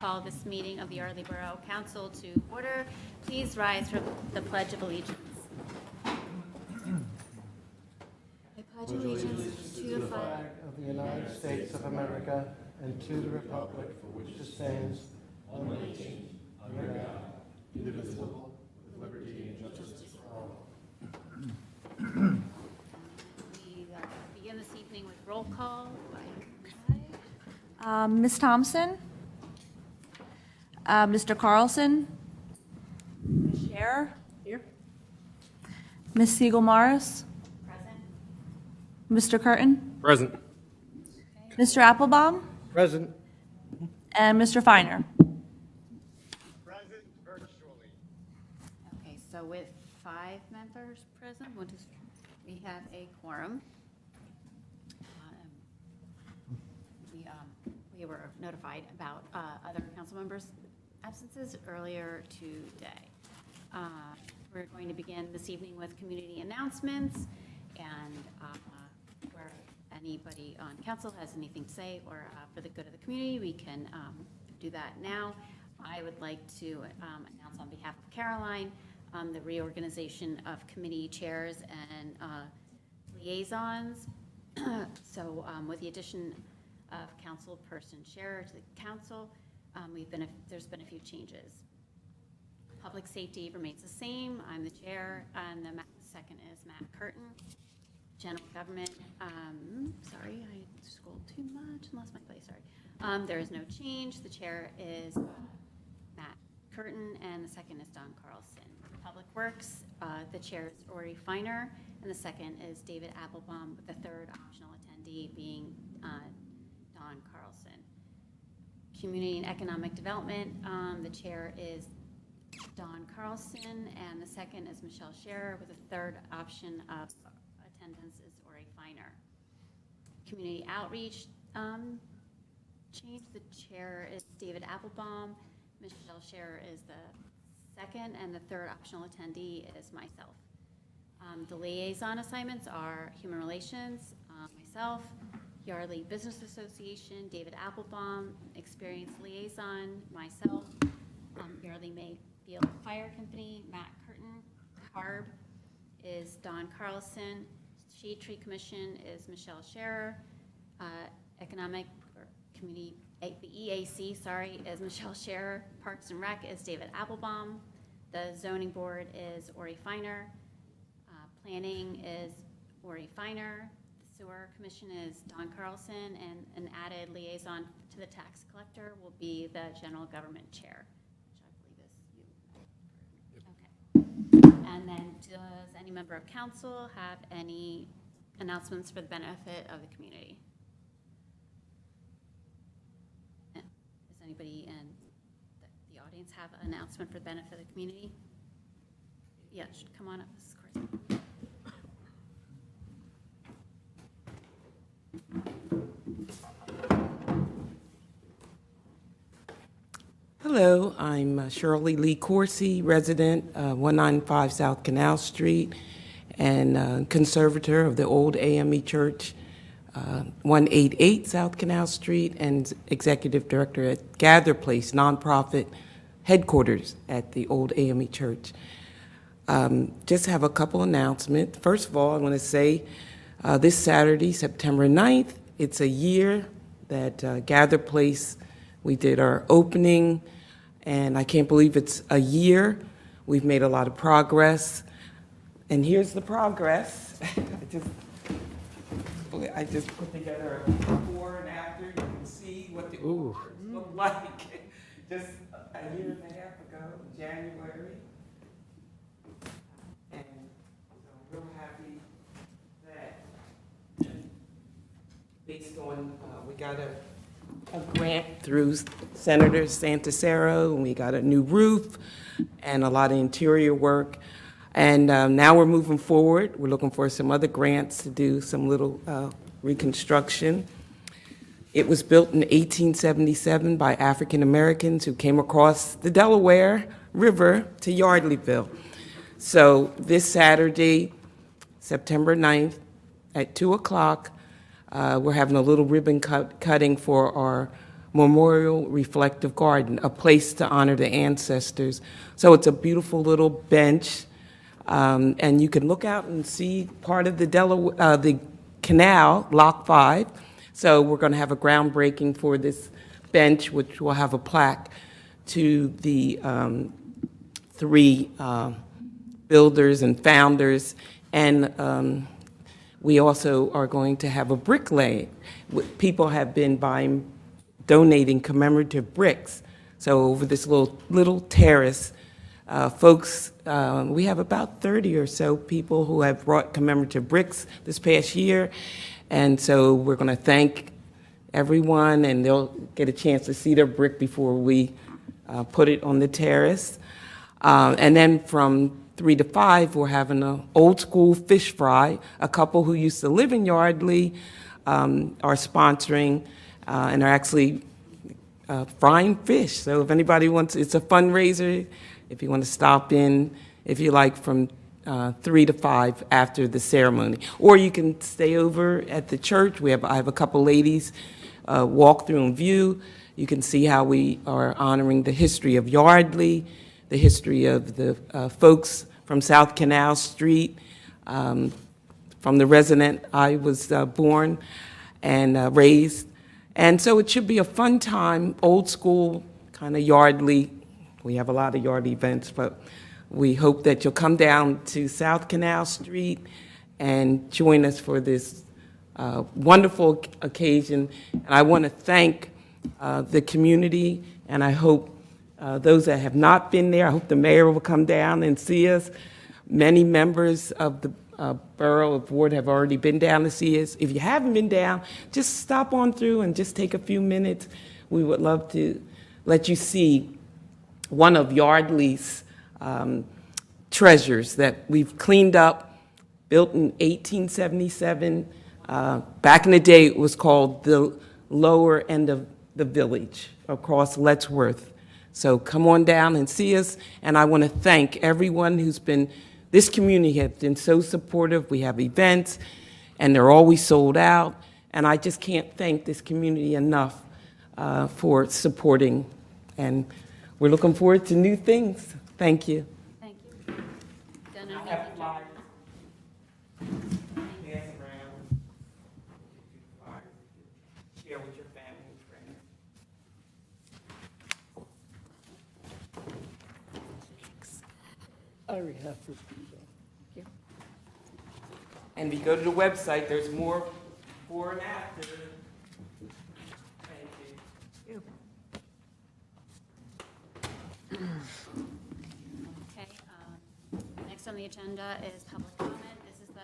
Call this meeting of the Yardley Borough Council to order. Please rise for the Pledge of Allegiance. I pledge allegiance to the flag of the United States of America and to the republic for which it stands, one nation, under God, indivisible, with liberty and justice for all. We begin this evening with roll call. Ms. Thompson? Mr. Carlson? Ms. Scherer? Here. Ms. Siegel-Morris? Present. Mr. Curtin? Present. Mr. Applebaum? Present. And Mr. Finer? Present virtually. Okay, so with 5 members present, we have a quorum. We were notified about other council members' absences earlier today. We're going to begin this evening with community announcements, and where anybody on council has anything to say or for the good of the community, we can do that now. I would like to announce on behalf of Caroline the reorganization of committee chairs and liaisons. So with the addition of councilperson Scherer to the council, there's been a few changes. Public safety remains the same. I'm the chair, and the second is Matt Curtin. General government, sorry, I scrolled too much and lost my place, sorry. There is no change. The chair is Matt Curtin, and the second is Don Carlson. Public Works, the chair is Ori Finer, and the second is David Applebaum, with the third optional attendee being Don Carlson. Community and Economic Development, the chair is Don Carlson, and the second is Michelle Scherer, with the third option of attendance is Ori Finer. Community Outreach change, the chair is David Applebaum, Michelle Scherer is the second, and the third optional attendee is myself. The liaison assignments are Human Relations, myself, Yardley Business Association, David Applebaum, Experience Liaison, myself, Yardley Mayfield Fire Company, Matt Curtin, CARB is Don Carlson, Shade Tree Commission is Michelle Scherer, Economic or Community, the EAC, is Michelle Scherer, Parks and Rec is David Applebaum, the Zoning Board is Ori Finer, Planning is Ori Finer, Sewer Commission is Don Carlson, and an added liaison to the tax collector will be the general government chair, which I believe is you. Okay. And then does any member of council have any announcements for the benefit of the community? Does anybody in the audience have an announcement for the benefit of the community? Yeah, should come on up. This is Chris. Hello, I'm Shirley Lee Coursey, resident, 195 South Canal Street, and conservator of the old AME Church, 188 South Canal Street, and executive director at Gather Place, nonprofit headquarters at the old AME Church. Just have a couple announcements. First of all, I want to say this Saturday, September 9th, it's a year that Gather Place, we did our opening, and I can't believe it's a year. We've made a lot of progress, and here's the progress. I just put together a before and after. You can see what the look like just a year and a half ago, January. And so I'm real happy that based on, we got a grant through Senator Santasero, and we got a new roof and a lot of interior work. And now we're moving forward. We're looking for some other grants to do some little reconstruction. It was built in 1877 by African Americans who came across the Delaware River to Yardleyville. So this Saturday, September 9th at 2 o'clock, we're having a little ribbon cutting for our Memorial Reflective Garden, a place to honor the ancestors. So it's a beautiful little bench, and you can look out and see part of the the canal, Lock 5. So we're going to have a groundbreaking for this bench, which will have a plaque to the three builders and founders, and we also are going to have a brick lane. People have been donating commemorative bricks. So over this little terrace, folks, we have about 30 or so people who have brought commemorative bricks this past year, and so we're going to thank everyone, and they'll get a chance to see their brick before we put it on the terrace. And then from 3 to 5, we're having an old school fish fry. A couple who used to live in Yardley are sponsoring and are actually frying fish. So if anybody wants, it's a fundraiser. If you want to stop in, if you like, from 3 to 5 after the ceremony. Or you can stay over at the church. I have a couple ladies walk through and view. You can see how we are honoring the history of Yardley, the history of the folks from South Canal Street, from the resident I was born and raised. And so it should be a fun time, old school, kind of Yardley. We have a lot of Yardley events, but we hope that you'll come down to South Canal Street and join us for this wonderful occasion. And I want to thank the community, and I hope those that have not been there, I hope the mayor will come down and see us. Many members of the Borough Board have already been down to see us. If you haven't been down, just stop on through and just take a few minutes. We would love to let you see one of Yardley's treasures that we've cleaned up, built in 1877. Back in the day, it was called the lower end of the village across Lettsworth. So come on down and see us, and I want to thank everyone this community has been so supportive. We have events, and they're always sold out, and I just can't thank this community enough for supporting, and we're looking forward to new things. Thank you. Thank you. Done and I have making flyers. Pass around. Flyers. Share with your family and friends. I already have to. And if you go to the website, there's more before and after. Thank you. Okay, next on the agenda is public comment. This is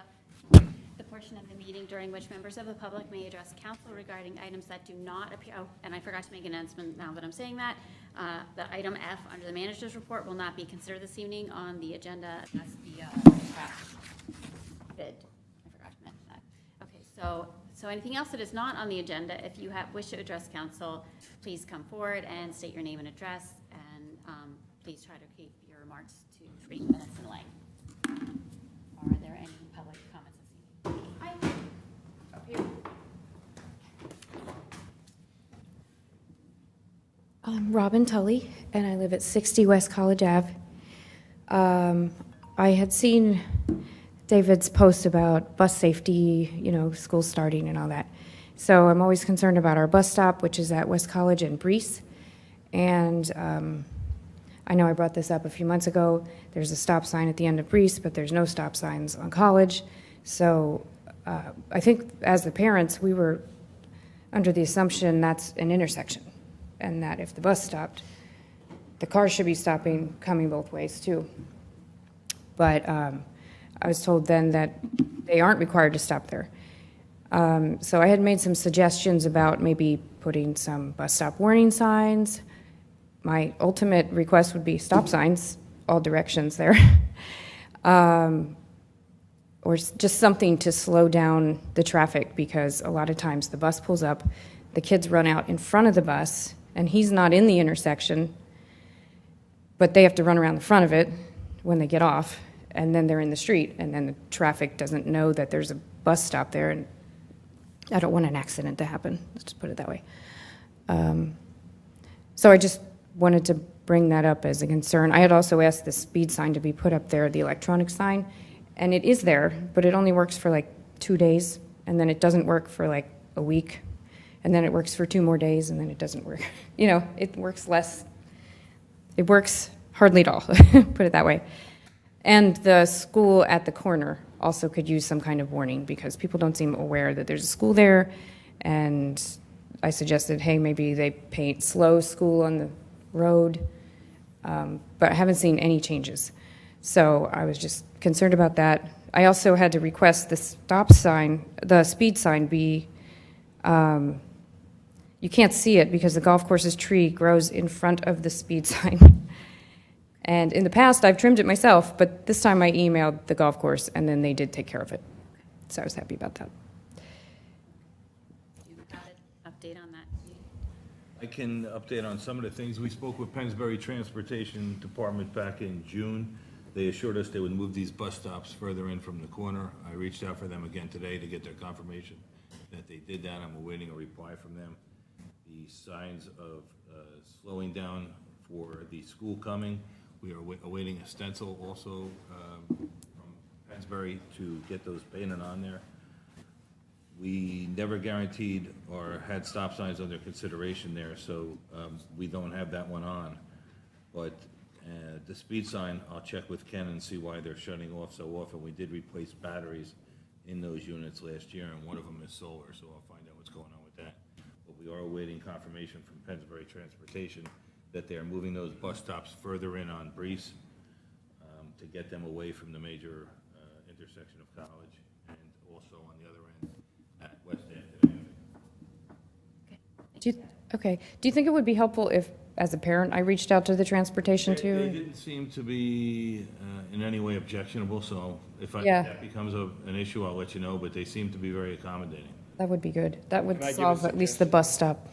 the portion of the meeting during which members of the public may address council regarding items that do not appear, oh, and I forgot to make an announcement now that I'm saying that. The item F under the manager's report will not be considered this evening on the agenda. That's the trash bid. I forgot to mention that. Okay, so anything else that is not on the agenda, if you wish to address council, please come forward and state your name and address, and please try to keep your remarks to 3 minutes in length. Are there any public comments this evening? Hi. Up here. I'm Robin Tully, and I live at 60 West College Ave. I had seen David's post about bus safety, school starting and all that. So I'm always concerned about our bus stop, which is at West College and Breese. And I know I brought this up a few months ago. There's a stop sign at the end of Breese, but there's no stop signs on College. So I think as the parents, we were under the assumption that's an intersection, and that if the bus stopped, the cars should be stopping, coming both ways too. But I was told then that they aren't required to stop there. So I had made some suggestions about maybe putting some bus stop warning signs. My ultimate request would be stop signs, all directions there. Or just something to slow down the traffic, because a lot of times the bus pulls up, the kids run out in front of the bus, and he's not in the intersection, but they have to run around the front of it when they get off, and then they're in the street, and then the traffic doesn't know that there's a bus stop there, and I don't want an accident to happen. Let's just put it that way. So I just wanted to bring that up as a concern. I had also asked the speed sign to be put up there, the electronic sign, and it is there, but it only works for like 2 days, and then it doesn't work for like a week, and then it works for 2 more days, and then it doesn't work. You know, it works less. It works hardly at all, put it that way. And the school at the corner also could use some kind of warning because people don't seem aware that there's a school there. And I suggested, hey, maybe they paint slow school on the road, but I haven't seen any changes. So I was just concerned about that. I also had to request the stop sign, the speed sign be, you can't see it because the golf course's tree grows in front of the speed sign. And in the past, I've trimmed it myself, but this time I emailed the golf course, and then they did take care of it. So I was happy about that. Do you have an update on that? I can update on some of the things. We spoke with Pennsbury Transportation Department back in June. They assured us they would move these bus stops further in from the corner. I reached out for them again today to get their confirmation that they did that. I'm awaiting a reply from them. The signs of slowing down for the school coming. We are awaiting a stencil also from Pennsbury to get those painted on there. We never guaranteed or had stop signs under consideration there, so we don't have that one on. But the speed sign, I'll check with Ken and see why they're shutting off so often. We did replace batteries in those units last year, and one of them is solar, so I'll find out what's going on with that. But we are awaiting confirmation from Pennsbury Transportation that they are moving those bus stops further in on Breese to get them away from the major intersection of College and also on the other end at West End. Do you think it would be helpful if, as a parent, I reached out to the transportation They too? didn't seem to be in any way objectionable, so if Yeah. that becomes an issue, I'll let you know, but they seem to be very accommodating. That would be good. That would Can I give a solve at least the bus stop.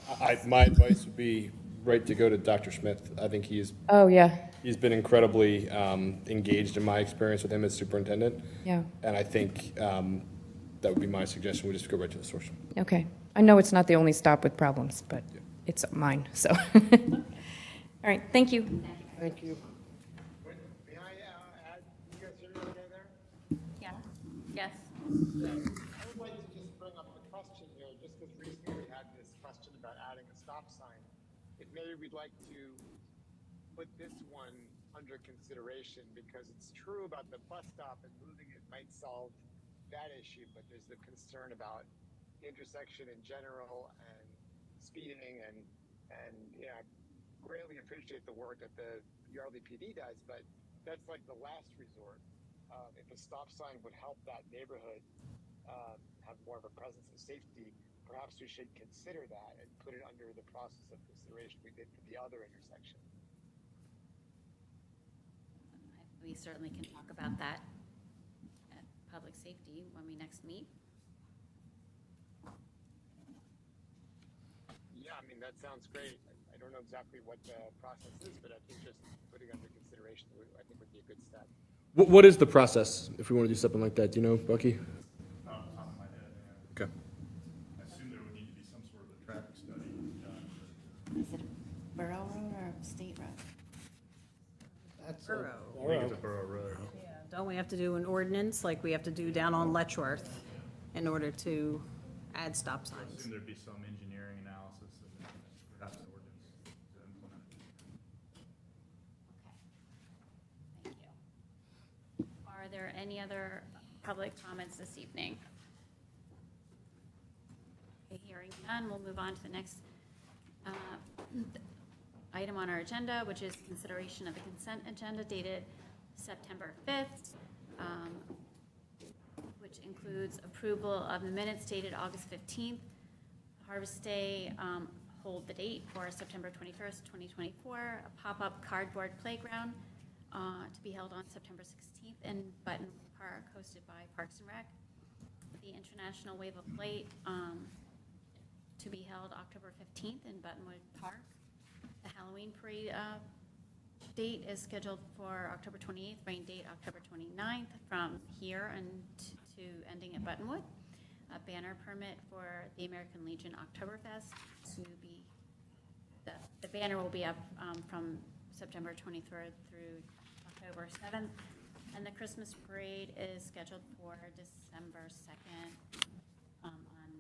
My advice would be right to go to Dr. Smith. I think he's Yeah, been incredibly engaged in my experience with him as superintendent. yeah, And I think that would be my suggestion. We just go right to the source. okay. I know it's not the only stop with problems, but it's mine, so. All right, thank you. Thank you. May I add, you guys hear me okay there? Yeah. Yes. I would like to just bring up the question here, just because recently we had this question about adding a stop sign. If maybe we'd like to put this one under consideration, because it's true about the bus stop and moving it might solve that issue, but there's the concern about the intersection in general and speeding and yeah, I greatly appreciate the work that the Yardley PD does, but that's like the last resort. If a stop sign would help that neighborhood have more of a presence of safety, perhaps we should consider that and put it under the process of consideration we did for the other intersection. We certainly can talk about that at public safety when we next meet. Yeah, I mean, that sounds great. I don't know exactly what the process is, but I think just putting under consideration, I think would be a good step. What is the process if we want to do something like that? Do you know, Bucky? Off the top of my head, yeah. Okay. I assume there would need to be some sort of a traffic study done. Is it a borough road or a state road? That's Borough. I think it's a borough road. Yeah, don't we have to do an ordinance like we have to do down on Letchworth in order to add stop I signs? assume there'd be some engineering analysis and perhaps an ordinance to implement it. Okay. Thank you. Are there any other public comments this evening? Okay, hearing none, we'll move on to the next item on our agenda, which is consideration of the consent agenda dated September 5th, which includes approval of the minutes dated August 15th. Harvest Day, hold the date for September 21st, 2024. A pop-up cardboard playground to be held on September 16th in Buttonwood Park, hosted by Parks and Rec. The International Wave of Light to be held October 15th in Buttonwood Park. The Halloween parade date is scheduled for October 28th, rain date October 29th, from here and to ending at Buttonwood. A banner permit for the American Legion Oktoberfest to be banner will be up from September 23rd through October 7th. And the Christmas parade is scheduled for December 2nd on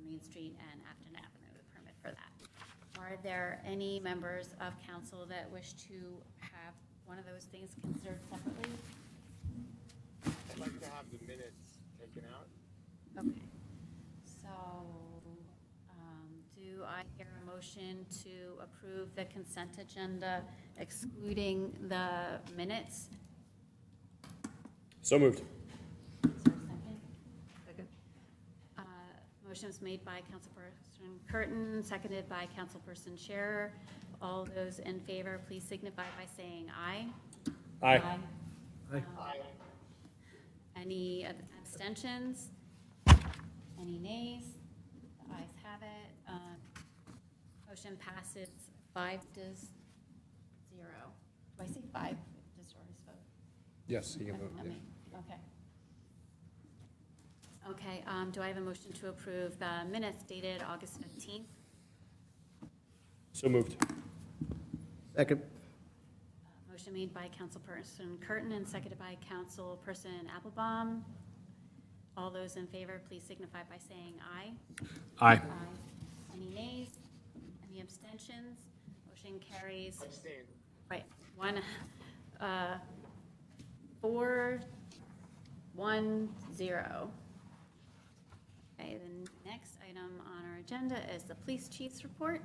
Main Street and Afton Avenue, the permit for that. Are there any members of council that wish to have one of those things considered separately? I'd like to have the minutes taken out. Okay, so, do I hear a motion to approve the consent agenda excluding the minutes? So moved. Is there a second? Second. Motion was made by Councilperson Curtin, seconded by Councilperson Scherer. All those in favor, please signify by saying aye. Aye. Aye. Any abstentions? Any nays? The ayes have it. Motion passes 5-0. Do I say 5? Just Doris vote? Yes, you can vote. Okay. Okay, do I have a motion to approve the minutes dated August 15th? So moved. Second. Motion made by Councilperson Curtin and seconded by Councilperson Applebaum. All those in favor, please signify by saying aye. Aye. Any nays? Any abstentions? Motion carries. Abstain. Right, 4-1-0. Okay, the next item on our agenda is the police chief's report.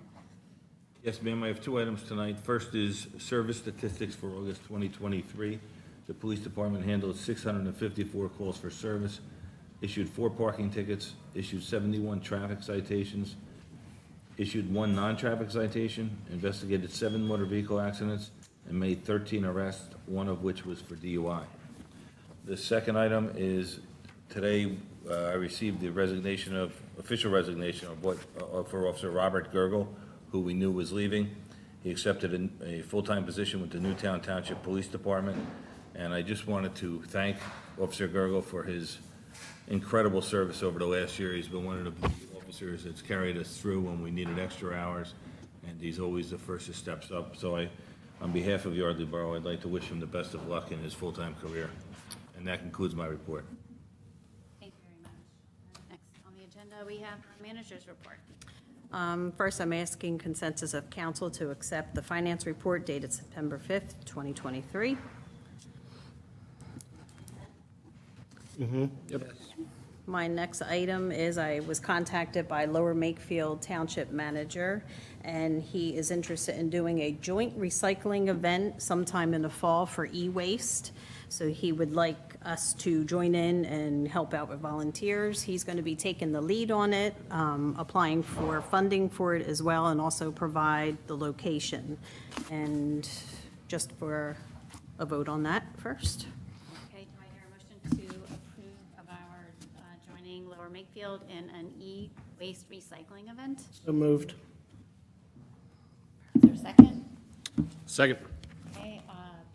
Yes, ma'am, I have two items tonight. First is service statistics for August 2023. The police department handled 654 calls for service, issued 4 parking tickets, issued 71 traffic citations, issued 1 non-traffic citation, investigated 7 motor vehicle accidents, and made 13 arrests, 1 of which was for DUI. The second item is, today, I received the official resignation for Officer Robert Gergel, who we knew was leaving. He accepted a full-time position with the Newtown Township Police Department, and I just wanted to thank Officer Gergel for his incredible service over the last year. He's been one of the officers that's carried us through when we needed extra hours, and he's always the first that steps up. So on behalf of Yardley Borough, I'd like to wish him the best of luck in his full-time career. And that concludes my report. Thank you very much. Next on the agenda, we have our manager's report. First, I'm asking consensus of council to accept the finance report dated September 5th, 2023. Yep. My next item is I was contacted by Lower Makefield Township Manager, and he is interested in doing a joint recycling event sometime in the fall for e-waste. So he would like us to join in and help out with volunteers. He's going to be taking the lead on it, applying for funding for it as well, and also provide the location. And just for a vote on that first. Okay, do I hear a motion to approve of our joining Lower Makefield in an e-waste recycling event? So moved. Is there a second? Second. Okay,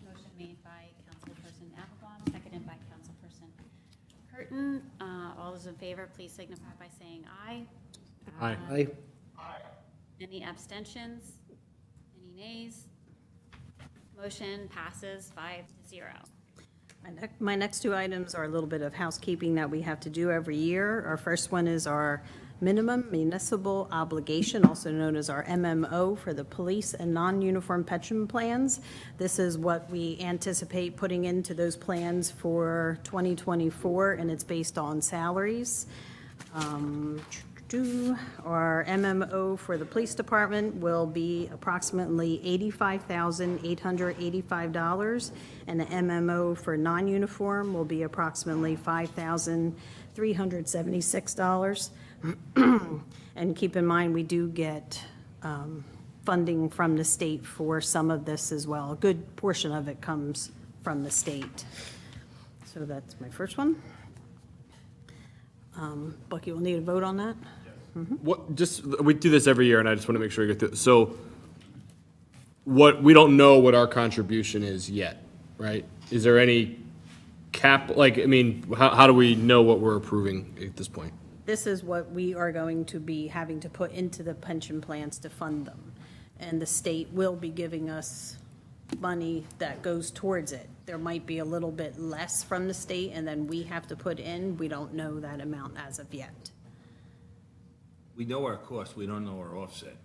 motion made by Councilperson Applebaum, seconded by Councilperson Curtin. All those in favor, please signify by saying aye. Aye. Aye. Any abstentions? Any nays? Motion passes 5-0. My next 2 items are a little bit of housekeeping that we have to do every year. Our first one is our minimum municipal obligation, also known as our MMO, for the police and non-uniform pension plans. This is what we anticipate putting into those plans for 2024, and it's based on salaries. Our MMO for the police department will be approximately $85,885, and the MMO for non-uniform will be approximately $5,376. And keep in mind, we do get funding from the state for some of this as well. A good portion of it comes from the state. So that's my first one. Bucky will need a vote on that. We do this every year, and I just want to make sure I get through. So we don't know what our contribution is yet, right? Is there any cap, how do we know what we're approving at this point? This is what we are going to be having to put into the pension plans to fund them. and the state will be giving us money that goes towards it. There might be a little bit less from the state, and then we have to put in. We don't know that amount as of yet. We know our cost, we don't know our offset.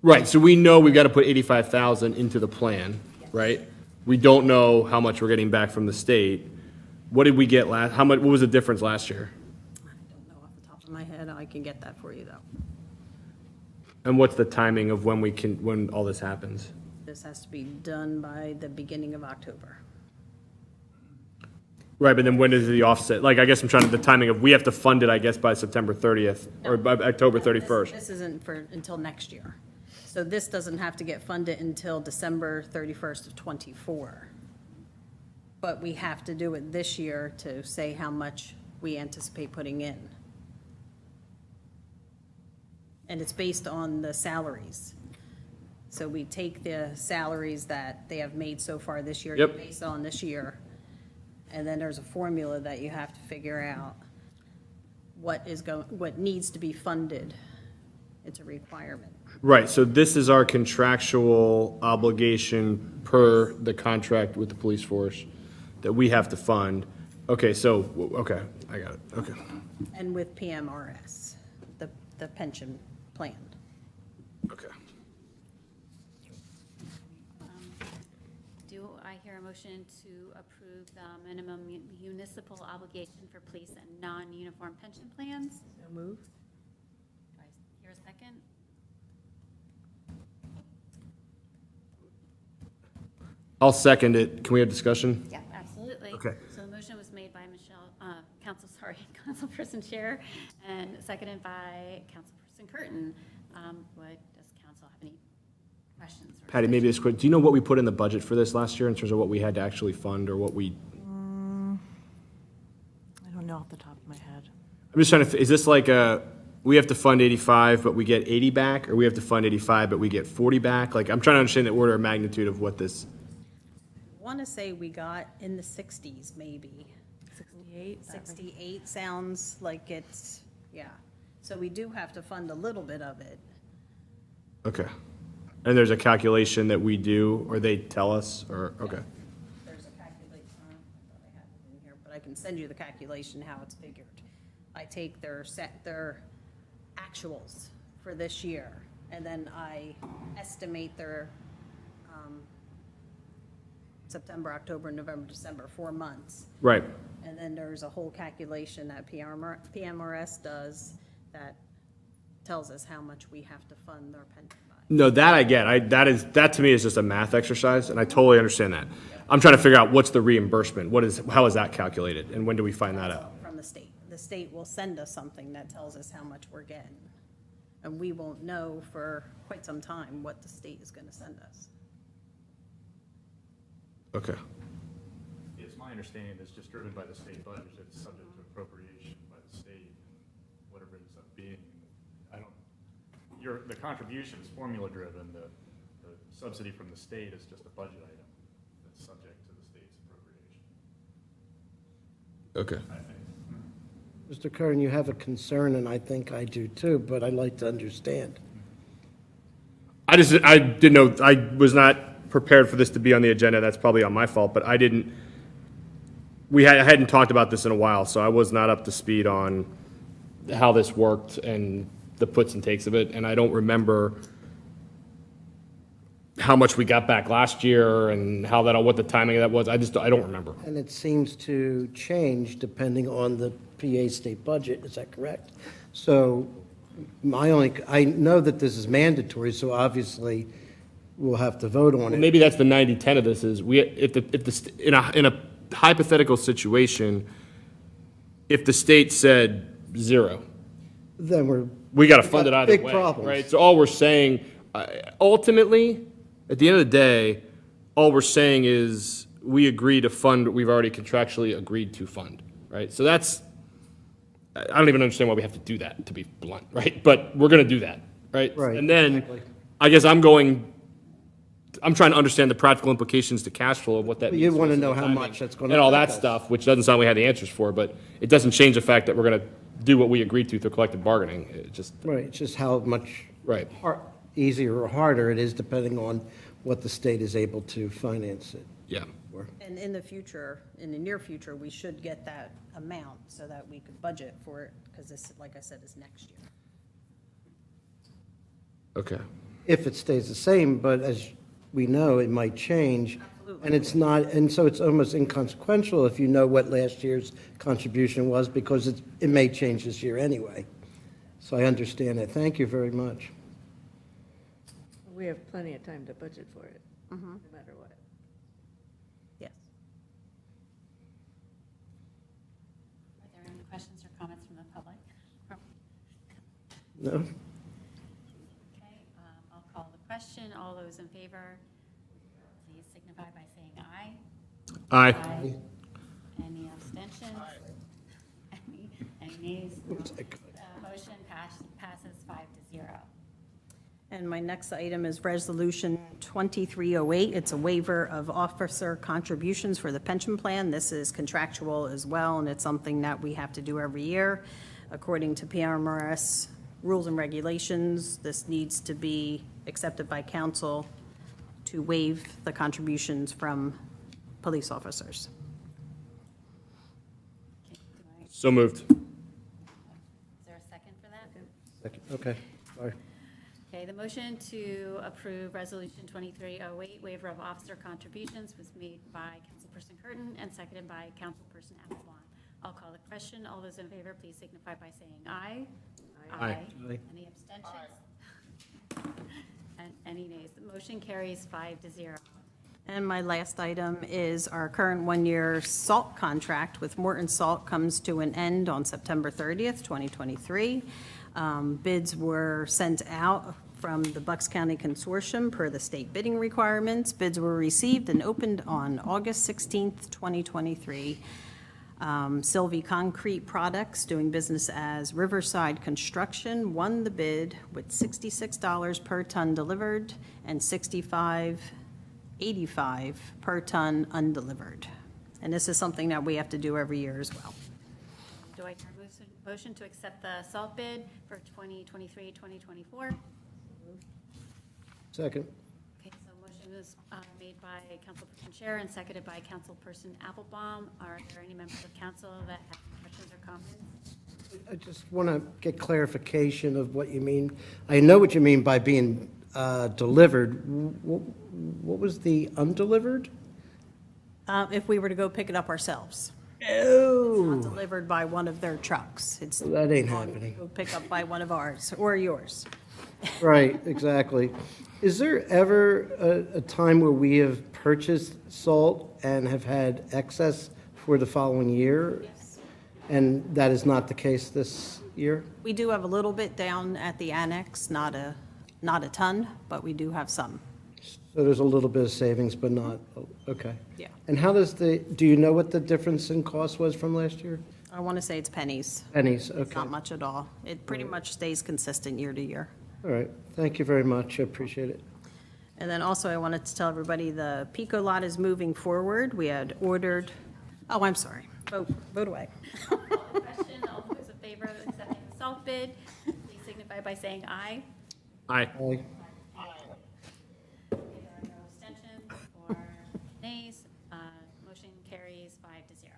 Right, so we know we've got to put 85,000 into the plan, right? We don't know how much we're getting back from the state. What did we get what was the difference last year? I don't know off the top of my head. I can get that for you, though. And what's the timing of when all this happens? This has to be done by the beginning of October. Right, but then when is the offset? Like, I guess I'm trying to, the timing of, we have to fund it, I guess, by September 30th, or by October 31st. This isn't until next year. So this doesn't have to get funded until December 31st of '24. But we have to do it this year to say how much we anticipate putting in. And it's based on the salaries. So we take the salaries that they have made so far this year, Yep. based on this year. And then there's a formula that you have to figure out what needs to be funded. It's a requirement. Right, so this is our contractual obligation per the contract with the police force that we have to fund. Okay, okay, I got it, okay. And with PMRS, the pension plan. Okay. Do I hear a motion to approve the minimum municipal obligation for police and non-uniform pension plans? So move. Do I hear a second? I'll second it. Can we have discussion? Yeah, absolutely. Okay. So the motion was made by Councilperson Chair, and seconded by Councilperson Curtin. Does council have any questions? Patty, maybe this quick, do you know what we put in the budget for this last year in terms of what we had to actually fund or what we? I don't know off the top of my head. I'm just trying to, is this like we have to fund 85, but we get 80 back, or we have to fund 85, but we get 40 back? Like, I'm trying to understand the order of magnitude of what this. I want to say we got in the 60s, maybe. 68? 68 sounds like it's, yeah. So we do have to fund a little bit of it. Okay. And there's a calculation that we do, or they tell us, or, okay. There's a calculation, I thought I had it in here, but I can send you the calculation, how it's figured. I take their actuals for this year, and then I estimate their September, October, November, December, 4 months. Right. And then there's a whole calculation that PMRS does that tells us how much we have to fund our pension by. No, that I get. That to me is just a math exercise, and I totally understand that. I'm trying to figure out what's the reimbursement. How is that calculated, and when do we find that out? From the state. The state will send us something that tells us how much we're getting. And we won't know for quite some time what the state is gonna send us. Okay. It's my understanding it's just driven by the state budget, it's subject to appropriation by the state, whatever it ends up being. The contribution is formula driven, the subsidy from the state is just a budget item that's subject to the state's appropriation. Okay. I think. Mr. Curran, you have a concern, and I think I do too, but I'd like to understand. I didn't know, I was not prepared for this to be on the agenda. That's probably on my fault, but I hadn't talked about this in a while, so I was not up to speed on how this worked and the puts and takes of it, and I don't remember how much we got back last year and what the timing of that was. I don't remember. And it seems to change depending on the PA state budget, is that correct? So I know that this is mandatory, so obviously we'll have to vote on it. Maybe that's the 90-10 of this is in a hypothetical situation, if the state said 0, Then we got to fund it either big way, problems. right? So all we're saying, ultimately, at the end of the day, all we're saying is we agree to fund what we've already contractually agreed to fund, right? So I don't even understand why we have to do that, to be blunt, right? But we're going to do that, right? Right, And then, exactly. I guess I'm trying to understand the practical implications to cash flow of what that means. You want to for know the how timing much that's going to and all that affect us. stuff, which doesn't sound like we have the answers for, but it doesn't change the fact that we're going to do what we agreed to through collective bargaining. It just, Right, it's just how much. right. easier or harder. It is depending on what the state is able to finance it Yeah. for. And in the future, in the near future, we should get that amount so that we could budget for it, because this, like I said, is next year. Okay. If it stays the same, but as we know, it might change. And it's not, and so it's almost inconsequential if you know what last year's contribution was, because it may change this year anyway. So I understand that. Thank you very much. We have plenty of time to budget for it, no matter what. Yes. Are there any questions or comments from the public? No? Okay, I'll call the question. All those in favor, please signify by saying aye. Aye. Any abstentions? Any nays? Motion passes 5-0. And my next item is Resolution 2308. It's a waiver of officer contributions for the pension plan. This is contractual as well, and it's something that we have to do every year. According to PRMRS rules and regulations, this needs to be accepted by council to waive the contributions from police officers. Okay, So moved. is there a second for that? Second. Okay, sorry. Okay, the motion to approve Resolution 2308, waiver of officer contributions, was made by Councilperson Curtin and seconded by Councilperson Applebaum. I'll call the question. All those in favor, please signify by saying aye. Aye. Aye. Any abstentions? And any nays? The motion carries 5-0. And my last item is our current one-year salt contract with Morton Salt comes to an end on September 30th, 2023. Bids were sent out from the Bucks County Consortium per the state bidding requirements. Bids were received and opened on August 16th, 2023. Sylvie Concrete Products, doing business as Riverside Construction, won the bid with $66 per ton delivered and $65.85 per ton undelivered. And this is something that we have to do every year as well. Do I hear a motion to accept the salt bid for 2023-2024? Second. Okay, so motion was made by Councilperson Chair and seconded by Councilperson Applebaum. Are there any members of council that have questions or comments? I just want to get clarification of what you mean. I know what you mean by being delivered. What was the undelivered? If we were to go pick it up ourselves. Oh, Not delivered by one of their trucks. It's that ain't happening. go pick up by one of ours or yours. Right, exactly. Is there ever a time where we have purchased salt and have had excess for the following year? Yes. And that is not the case this year? We do have a little bit down at the annex, not a ton, but we do have some. So there's a little bit of savings, but not, okay. Yeah. And how does do you know what the difference in cost was from last year? I want to say it's pennies. Pennies, It's okay. not much at all. It pretty much stays consistent year to year. All right, thank you very much, I appreciate it. And then also I wanted to tell everybody the Pico lot is moving forward. We had ordered, oh, I'm sorry, vote away. Question, all those in favor of accepting the salt bid, please signify by saying aye. Aye. Aye. Okay, there are no abstentions or nays. Motion carries 5-0.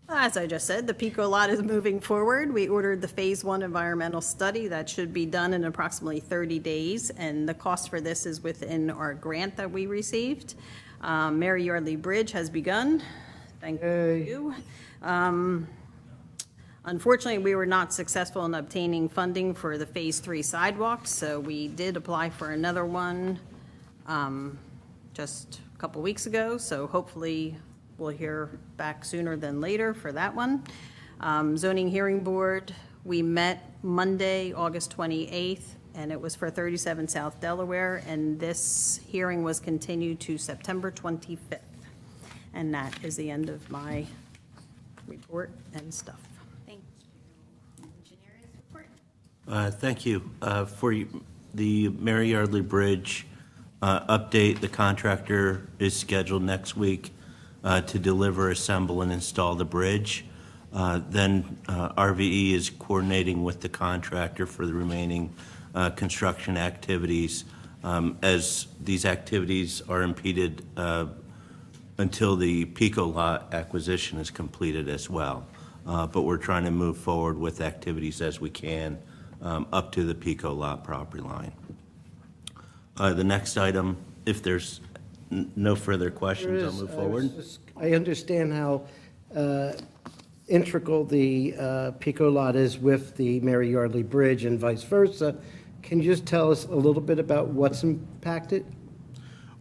As I just said, the Pico lot is moving forward. We ordered the Phase 1 environmental study. That should be done in approximately 30 days, and the cost for this is within our grant that we received. Mary Yardley Bridge has begun. Thank you. Unfortunately, we were not successful in obtaining funding for the Phase 3 sidewalks, so we did apply for another one just a couple weeks ago, so hopefully we'll hear back sooner than later for that one. Zoning Hearing Board, we met Monday, August 28th, and it was for 37 South Delaware, and this hearing was continued to September 25th. And that is the end of my report and stuff. Thank you. Engineers report. Thank you. For the Mary Yardley Bridge update, the contractor is scheduled next week to deliver, assemble, and install the bridge. Then RVE is coordinating with the contractor for the remaining construction activities, as these activities are impeded until the Pico lot acquisition is completed as well. But we're trying to move forward with activities as we can up to the Pico lot property line. The next item, if there's no further questions, I'll move forward. I understand how integral the Pico lot is with the Mary Yardley Bridge and vice versa. Can you just tell us a little bit about what's impacted?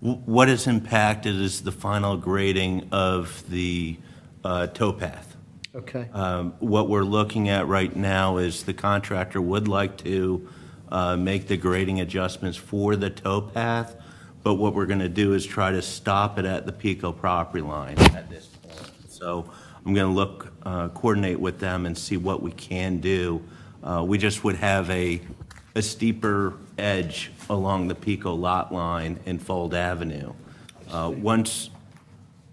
What is impacted is the final grading of the towpath. Okay. What we're looking at right now is the contractor would like to make the grading adjustments for the towpath, but what we're going to do is try to stop it at the Pico property line at this point. So I'm going to coordinate with them and see what we can do. We just would have a steeper edge along the Pico lot line in Fold Avenue. Once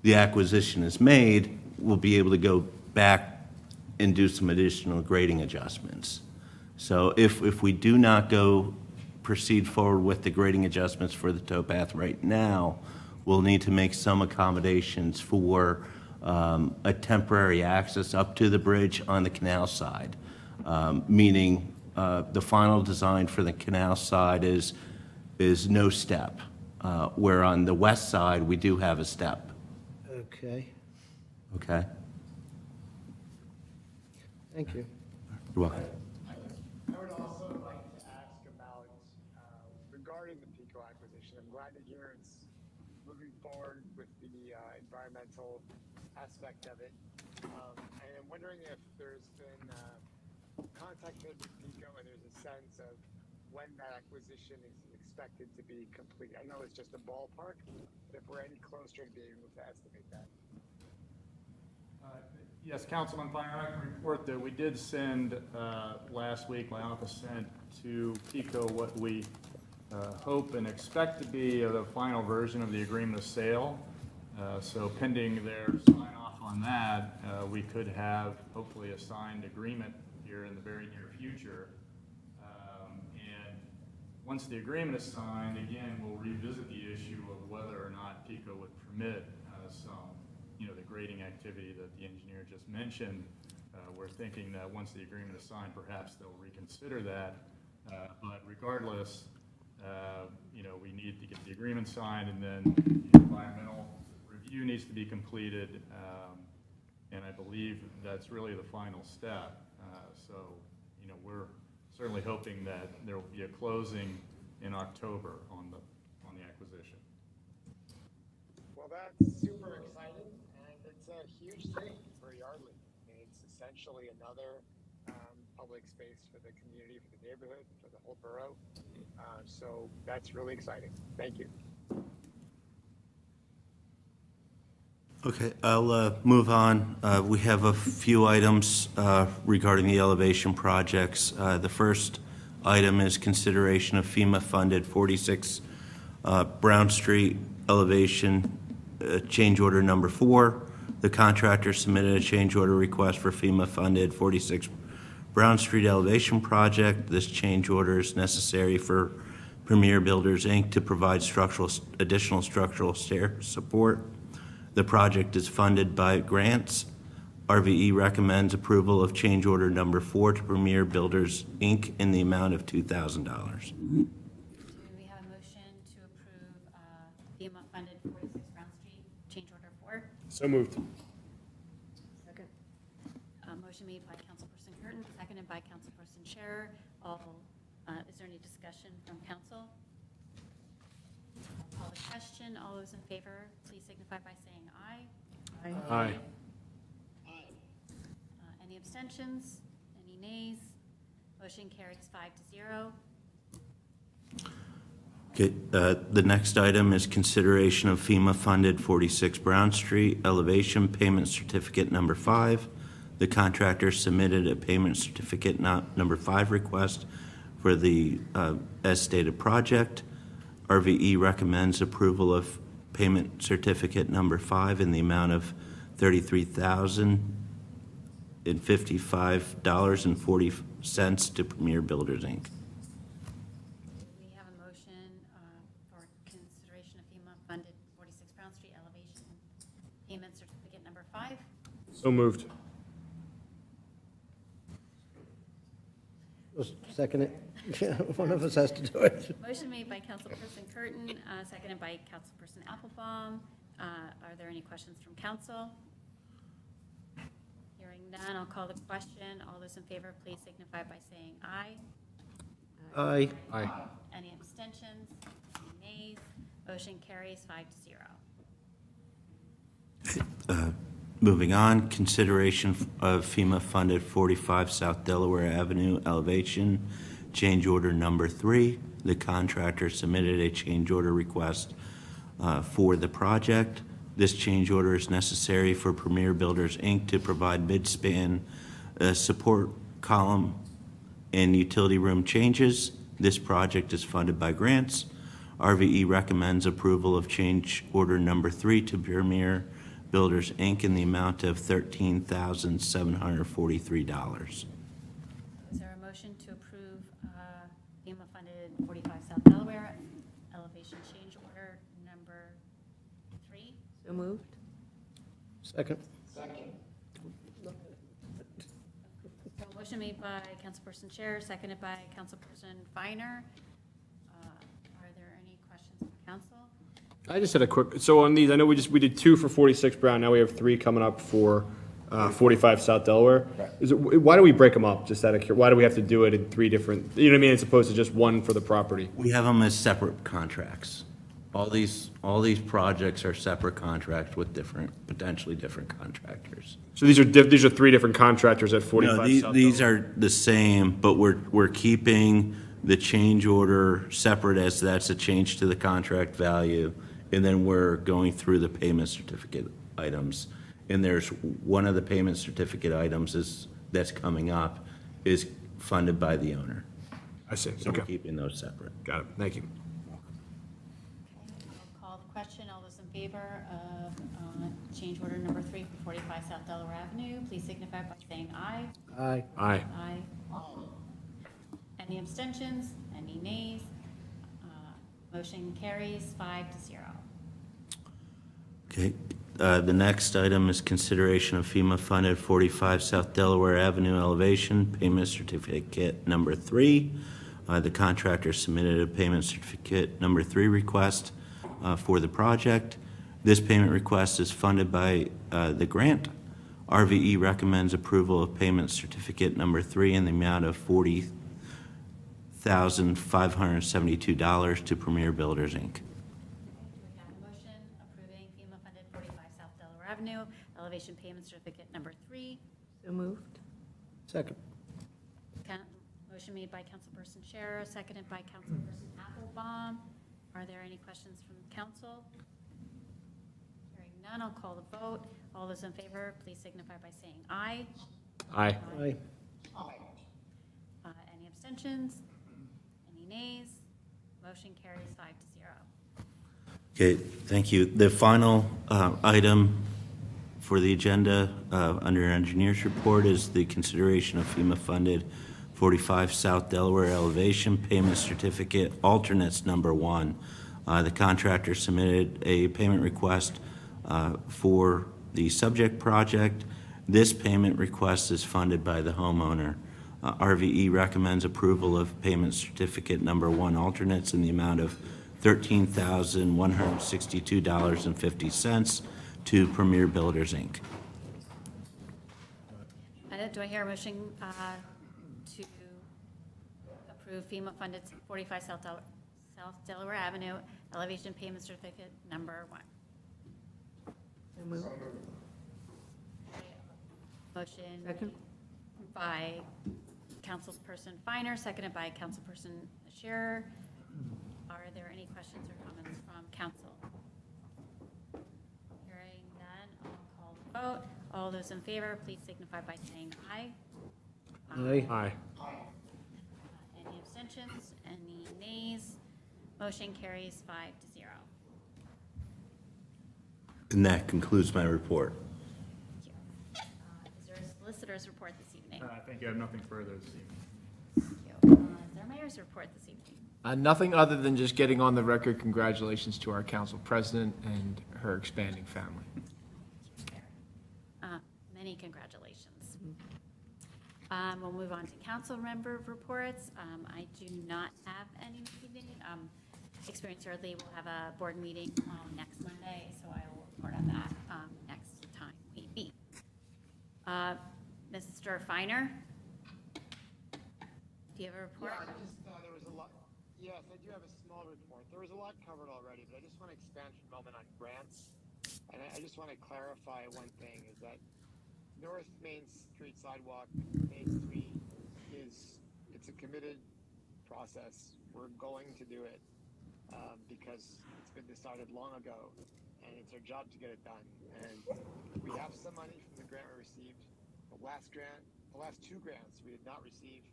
the acquisition is made, we'll be able to go back and do some additional grading adjustments. So if we do not proceed forward with the grading adjustments for the towpath right now, we'll need to make some accommodations for a temporary access up to the bridge on the canal side, meaning the final design for the canal side is no step, where on the west side, we do have a step. Okay, Okay? thank you. You're welcome. I would also like to ask about, regarding the Pico acquisition, I'm glad to hear it's moving forward with the environmental aspect of it. I am wondering if there's been contact made with Pico and there's a sense of when that acquisition is expected to be complete. I know it's just a ballpark, but if we're any closer to being able to estimate that. Yes, Councilman Finer, I can report that we did send, last week, my office sent to PICO what we hope and expect to be the final version of the agreement of sale. So pending their sign off on that, we could have hopefully a signed agreement here in the very near future. And once the agreement is signed, again, we'll revisit the issue of whether or not PICO would permit some, the grading activity that the engineer just mentioned. We're thinking that once the agreement is signed, perhaps they'll reconsider that. But regardless, we need to get the agreement signed, and then the environmental review needs to be completed. And I believe that's really the final step. So, we're certainly hoping that there will be a closing in October on the acquisition. Well, that's super exciting, and it's a huge thing for Yardley. It's essentially another public space for the community, for the neighborhood, for the whole borough. So that's really exciting. Thank you. Okay, I'll move on. We have a few items regarding the elevation projects. The first item is consideration of FEMA-funded 46 Brown Street elevation change order number 4. The contractor submitted a change order request for FEMA-funded 46 Brown Street elevation project. This change order is necessary for Premier Builders, Inc. to provide additional structural stair support. The project is funded by grants. RVE recommends approval of change order number 4 to Premier Builders, Inc. in the amount of $2,000. Do we have a motion to approve FEMA-funded 46 Brown Street, change order 4? So moved. Second. Motion made by Councilperson Curtin, seconded by Councilperson Scherer. Is there any discussion from council? Call the question. All those in favor, please signify by saying aye. Aye. Any abstentions? Any nays? Motion carries 5-0. Okay, the next item is consideration of FEMA-funded 46 Brown Street elevation payment certificate number 5. The contractor submitted a payment certificate number 5 request for the as stated project. RVE recommends approval of payment certificate number 5 in the amount of $33,055.40 to Premier Builders, Inc. So moved. Second it? One of us has to do it. Motion made by Councilperson Curtin, seconded by Councilperson Applebaum. Are there any questions from council? Hearing none, I'll call the question. All those in favor, please signify by saying aye. Aye. Aye. Any abstentions? Any nays? Motion carries 5-0. Moving on, consideration of FEMA-funded 45 South Delaware Avenue elevation, change order number 3. The contractor submitted a change order request for the project. This change order is necessary for Premier Builders, Inc. to provide midspan support column and utility room changes. This project is funded by grants. RVE recommends approval of change order number 3 to Premier Builders, Inc. in the amount of $13,743. Is there a motion to approve FEMA-funded 45 South Delaware elevation change order number 3? So moved? Second. So motion made by Councilperson Chair, seconded by Councilperson Finer. Are there any questions from council? I just had a quick, so on these, I know we did 2 for 46 Brown, now we have 3 coming up for 45 South Delaware. Why do we break them up, just out of curiosity? Why do we have to do it in 3 different, you know what I mean, as opposed to just one for the property? We have them as separate contracts. All these projects are separate contracts with potentially different contractors. So these are 3 different contractors at 45 No, South these Delaware? are the same, but we're keeping the change order separate as that's a change to the contract value. And then we're going through the payment certificate items. And there's one of the payment certificate items that's coming up is funded by the owner. I see, So we're okay, keeping those separate. got it, thank you. I'll call the question. All those in favor of change order number 3 for 45 South Delaware Avenue, please signify by saying aye. Aye. Aye. Aye. Any abstentions? Any nays? Motion carries 5-0. Okay, the next item is consideration of FEMA-funded 45 South Delaware Avenue elevation, payment certificate number 3. The contractor submitted a payment certificate number 3 request for the project. This payment request is funded by the grant. RVE recommends approval of payment certificate number 3 in the amount of $40,572 to Premier Builders, Inc. Do we have a motion approving FEMA-funded 45 South Delaware Avenue elevation payment certificate number 3? So moved? Second. Motion made by Councilperson Scherer, seconded by Councilperson Applebaum. Are there any questions from council? Hearing none, I'll call the vote. All those in favor, please signify by saying aye. Aye. Aye. Any abstentions? Any nays? Motion carries 5-0. Okay, thank you. The final item for the agenda under engineer's report is the consideration of FEMA-funded 45 South Delaware elevation payment certificate alternates number 1. The contractor submitted a payment request for the subject project. This payment request is funded by the homeowner. RVE recommends approval of payment certificate number 1 alternates in the amount of $13,162.50 to Premier Builders, Inc. Do I hear a motion to approve FEMA-funded 45 South Delaware Avenue elevation payment certificate number 1? So moved? Motion Second? by Councilperson Finer, seconded by Councilperson Scherer. Are there any questions or comments from council? Hearing none, I'll call the vote. All those in favor, please signify by saying aye. Aye. Aye. Any abstentions? Any nays? Motion carries 5-0. And that concludes my report. Thank you. Is there a solicitor's report this evening? I think you have nothing further this evening. Thank you. Is there a mayor's report this evening? Nothing other than just getting on the record, congratulations to our council president and her expanding family. Many congratulations. We'll move on to council member reports. I do not have any this evening. Experience Yardley will have a board meeting next Monday, so I will report on that next time we meet. Mr. Finer? Do you have a report? Yeah, there was a lot. Yes, I do have a small report. There was a lot covered already, but I just want to expand for a moment on grants. And I just want to clarify one thing, is that North Main Street sidewalk, Main Street it's a committed process. We're going to do it because it's been decided long ago, and it's our job to get it done. And we have some money from the grant we received. The last two grants we did not receive.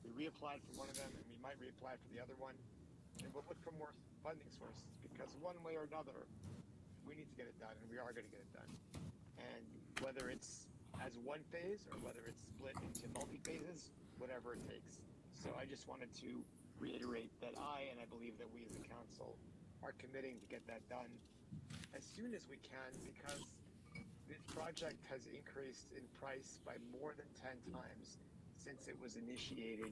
We reapplied for one of them, and we might reapply for the other one. And we'll look for more funding sources, because one way or another, we need to get it done, and we are going to get it done. And whether it's as one phase or whether it's split into multi-phases, whatever it takes. So I just wanted to reiterate that and I believe that we as a council are committing to get that done as soon as we can, because this project has increased in price by more than 10 times since it was initiated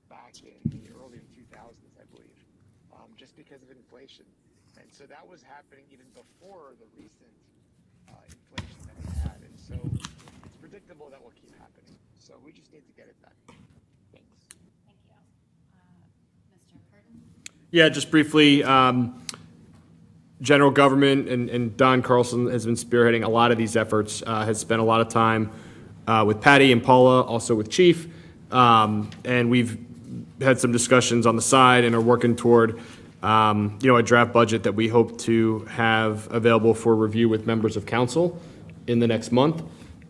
back in the early 2000s, I believe, just because of inflation. And so that was happening even before the recent inflation that we had. And so it's predictable that will keep happening. So we just need to get it done. Thanks. Thank you. Mr. Curtin? Yeah, just briefly, general government and Don Carlson has been spearheading a lot of these efforts, has spent a lot of time with Patty and Paula, also with Chief, and we've had some discussions on the side and are working toward a draft budget that we hope to have available for review with members of council in the next month,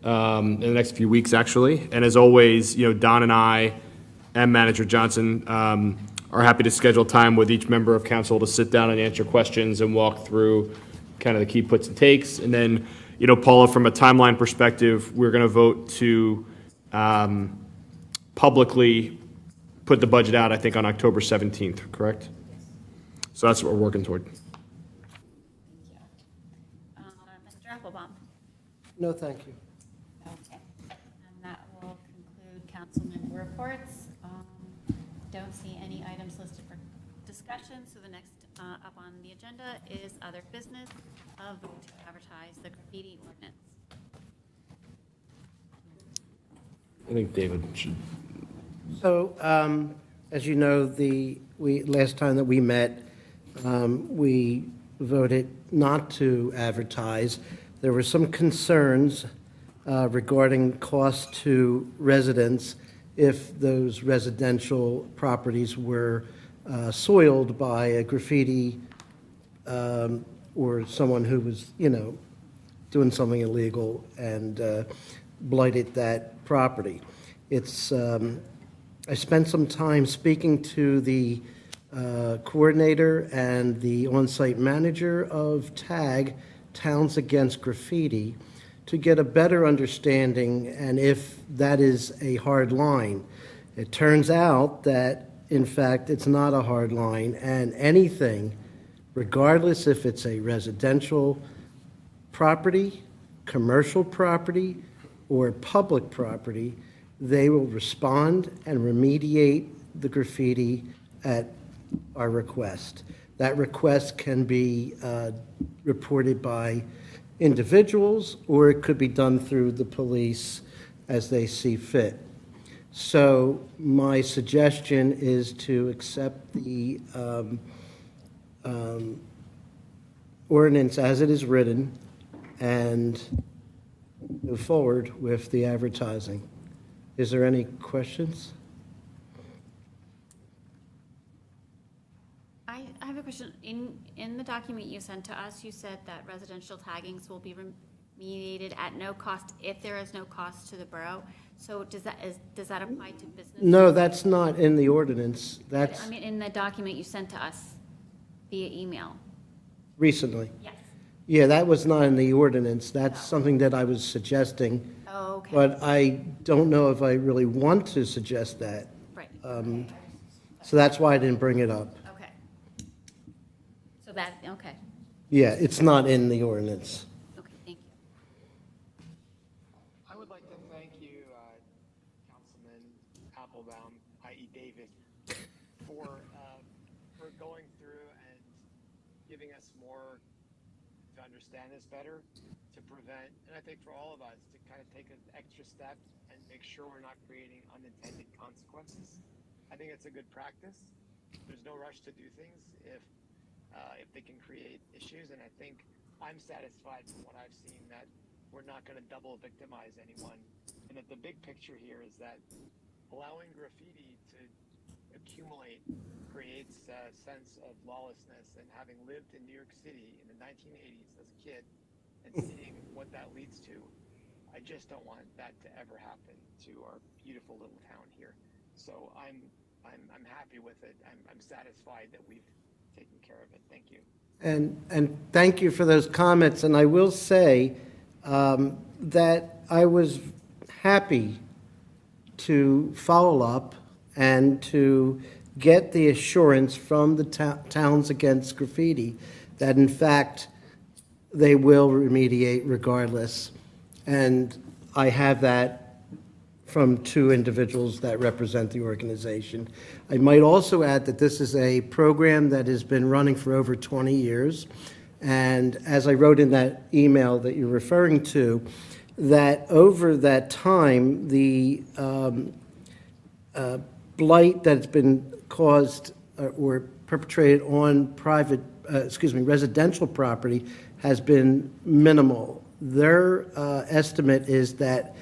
in the next few weeks, actually. And as always, Don and I and Manager Johnson are happy to schedule time with each member of council to sit down and answer questions and walk through kind of the key puts and takes. And then, Paula, from a timeline perspective, we're going to vote to publicly put the budget out, I think, on October 17th, correct? So that's what we're working toward. Thank you. Mr. Applebaum? No, thank you. Okay. And that will conclude council member reports. Don't see any items listed for discussion, so the next up on the agenda is other business of vote to advertise the graffiti ordinance. I think David should. So, as you know, last time that we met, we voted not to advertise. There were some concerns regarding cost to residents if those residential properties were soiled by a graffiti or someone who was, doing something illegal and blighted that property. I spent some time speaking to the coordinator and the on-site manager of TAG, Towns Against Graffiti, to get a better understanding and if that is a hard line. It turns out that, in fact, it's not a hard line, and anything, regardless if it's a residential property, commercial property, or public property, they will respond and remediate the graffiti at our request. That request can be reported by individuals, or it could be done through the police as they see fit. So my suggestion is to accept the ordinance as it is written and move forward with the advertising. Is there any questions? I have a question. In the document you sent to us, you said that residential taggings will be remediated at no cost if there is no cost to the borough. So does that apply to business? No, that's not in the ordinance. That's I mean, in the document you sent to us via email. recently. Yes. Yeah, that was not in the ordinance. That's something that I was suggesting. Oh, okay. But I don't know if I really want to suggest that. Right. So that's why I didn't bring it up. Okay. So okay. Yeah, it's not in the ordinance. Okay, thank you. I would like to thank you, Councilman Applebaum, i.e. David, for going through and giving us more to understand this better, to prevent, and I think for all of us, to kind of take an extra step and make sure we're not creating unintended consequences. I think it's a good practice. There's no rush to do things if they can create issues, and I think I'm satisfied from what I've seen that we're not going to double victimize anyone, and that the big picture here is that allowing graffiti to accumulate creates a sense of lawlessness. And having lived in New York City in the 1980s as a kid and seeing what that leads to, I just don't want that to ever happen to our beautiful little town here. So I'm happy with it. I'm satisfied that we've taken care of it. Thank you. And thank you for those comments. And I will say that I was happy to follow up and to get the assurance from the Towns Against Graffiti that in fact they will remediate regardless. And I have that from 2 individuals that represent the organization. I might also add that this is a program that has been running for over 20 years. And as I wrote in that email that you're referring to, that over that time, the blight that's been caused or perpetrated on residential property has been minimal. Their estimate is that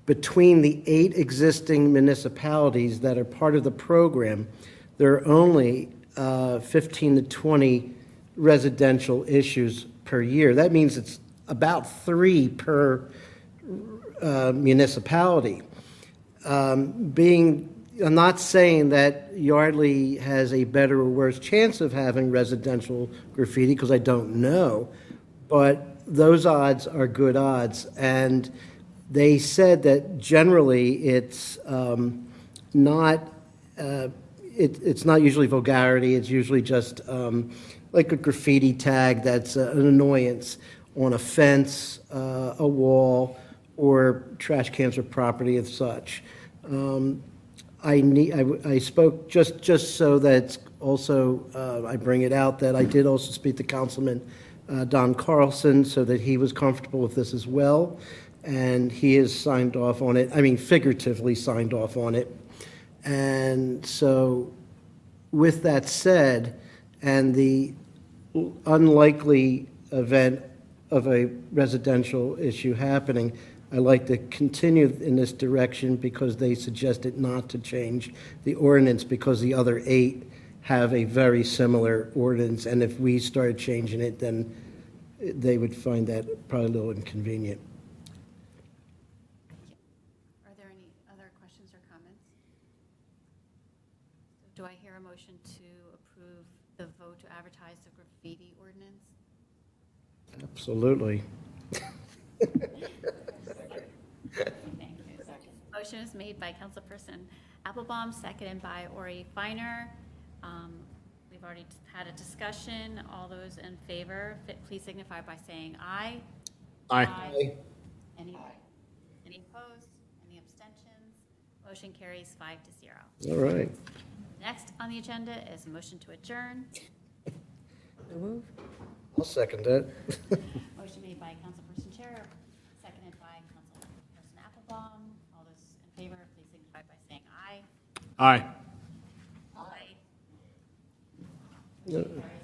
between the 8 existing municipalities that are part of the program, there are only 15 to 20 residential issues per year. That means it's about 3 per municipality. I'm not saying that Yardley has a better or worse chance of having residential graffiti, because I don't know, but those odds are good odds. And they said that generally it's not usually vulgarity. It's usually just like a graffiti tag that's an annoyance on a fence, a wall, or trash cans or property of such. I spoke just so that it's also I bring it out that I did also speak to Councilman Don Carlson so that he was comfortable with this as well, and he has signed off on it. I mean, figuratively signed off on it. And so, with that said, and the unlikely event of a residential issue happening, I like to continue in this direction because they suggested not to change the ordinance because the other 8 have a very similar ordinance, and if we started changing it, then they would find that probably a little inconvenient. Are there any other questions or comments? Do I hear a motion to approve the vote to advertise the graffiti ordinance? Absolutely. Thank you. Motion is made by Councilperson Applebaum, seconded by Ori Feiner. We've already had a discussion. All those in favor, please signify by saying aye. Aye. Any opposed? Any abstentions? Motion carries 5-0. All right. Next on the agenda is a motion to adjourn. So move. I'll second that. Motion made by Councilperson Chair, seconded by Councilperson Applebaum. All those in favor, please signify by saying aye. Aye. Aye. Yeah. Motion carries